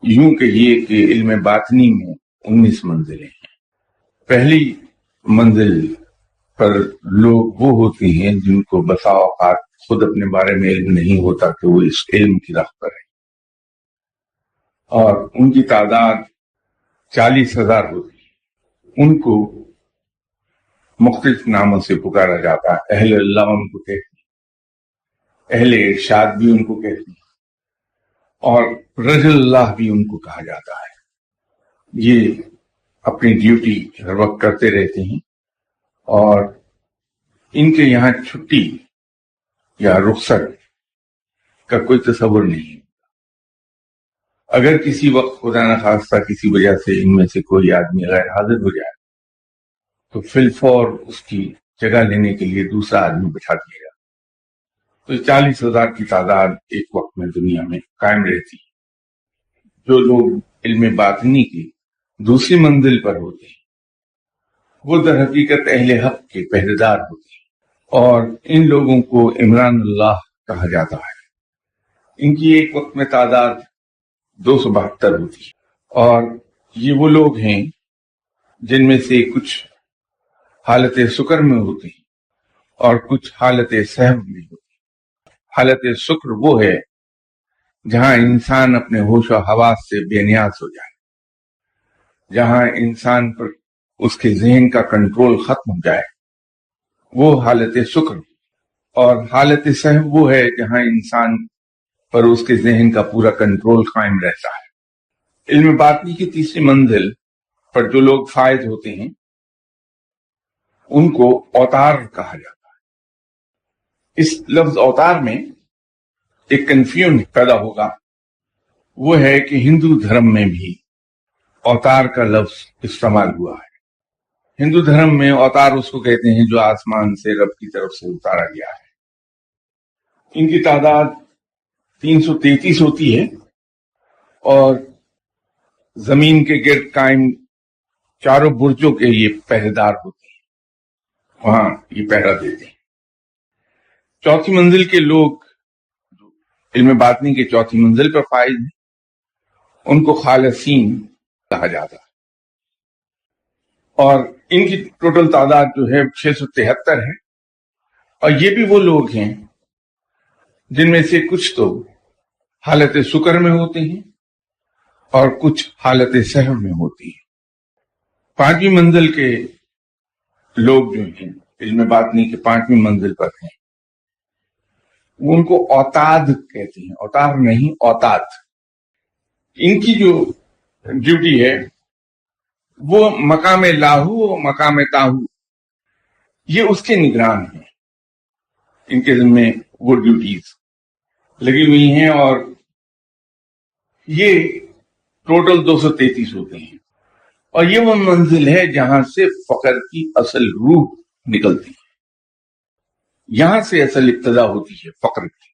یوں کہیے کہ علم باطنی میں 19 منزلیں ہیں۔ پہلی منزل پر لوگ وہ ہوتے ہیں جن کو بسا اوقات خود اپنے بارے میں علم نہیں ہوتا کہ وہ اس علم کی راہ پر ہے، اور ان کی تعداد 40,000 ہوتی ہے۔ ان کو مختلف ناموں سے پکارا جاتا ہے۔ اہل اللہ ان کو کہتے ہیں، اہل ارشاد بھی ان کو کہتے ہیں، اور رجل اللہ بھی ان کو کہا جاتا ہے۔ یہ اپنی ڈیوٹی ہر وقت کرتے رہتے ہیں، اور ان کے یہاں چھٹی یا رخصت کا کوئی تصور نہیں۔ اگر کسی وقت خدا نخواستہ کسی وجہ سے ان میں سے کوئی آدمی غیر حاضر ہو جائے تو فی الفور اس کی جگہ لینے کے لیے دوسرا آدمی بٹھا دیا جائے۔ تو 40,000 کی تعداد ایک وقت میں دنیا میں قائم رہتی ہے۔ جو لوگ علم باطنی کی دوسری منزل پر ہوتے ہیں وہ در حقیقت اہل حق کے پہرے دار ہوتے ہیں، اور ان لوگوں کو عمران اللہ کہا جاتا ہے۔ ان کی ایک وقت میں تعداد 272 ہوتی ہے، اور یہ وہ لوگ ہیں جن میں سے کچھ حالت سکر میں ہوتے ہیں اور کچھ حالت سہو میں ہوتے ہیں۔ حالت سکر وہ ہے جہاں انسان اپنے ہوش و حواس سے بے نیاز ہو جائے، جہاں انسان پر اس کے ذہن کا کنٹرول ختم ہو جائے، وہ حالت سکر۔ اور حالت سہو وہ ہے جہاں انسان پر اس کے ذہن کا پورا کنٹرول قائم رہتا ہے۔ علم باطنی کی تیسری منزل پر جو لوگ فائز ہوتے ہیں ان کو اوتار کہا جاتا ہے۔ اس لفظ اوتار میں ایک کنفیوژن پیدا ہوگا، وہ ہے کہ ہندو دھرم میں بھی اوتار کا لفظ استعمال ہوا ہے۔ ہندو دھرم میں اوتار اس کو کہتے ہیں جو آسمان سے رب کی طرف سے اتارا گیا ہے۔ ان کی تعداد 333 ہوتی ہے، اور زمین کے گرد قائم چاروں برجوں کے یہ پہرے دار ہوتے ہیں، وہاں یہ پہرا دیتے ہیں۔ چوتھی منزل کے لوگ جو علم باطنی کے چوتھی منزل پر فائز ہیں ان کو خالصین کہا جاتا ہے، اور ان کی ٹوٹل تعداد جو ہے 673 ہے۔ اور یہ بھی وہ لوگ ہیں جن میں سے کچھ تو حالت سکر میں ہوتے ہیں اور کچھ حالت سہو میں ہوتی ہیں۔ پانچویں منزل کے لوگ جو ہیں علم باطنی کے پانچویں منزل پر ہیں، وہ ان کو اوتاد کہتے ہیں، اوتار نہیں اوتاد۔ ان کی جو ڈیوٹی ہے وہ مقام لاہو و مقام تاہو، یہ اس کے نگران ہیں۔ ان کے ذمہ وہ ڈیوٹیز لگی ہوئی ہیں، اور یہ ٹوٹل 233 ہوتے ہیں۔ اور یہ وہ منزل ہے جہاں سے فقر کی اصل روح نکلتی ہے، یہاں سے اصل ابتدا ہوتی ہے فقر کی۔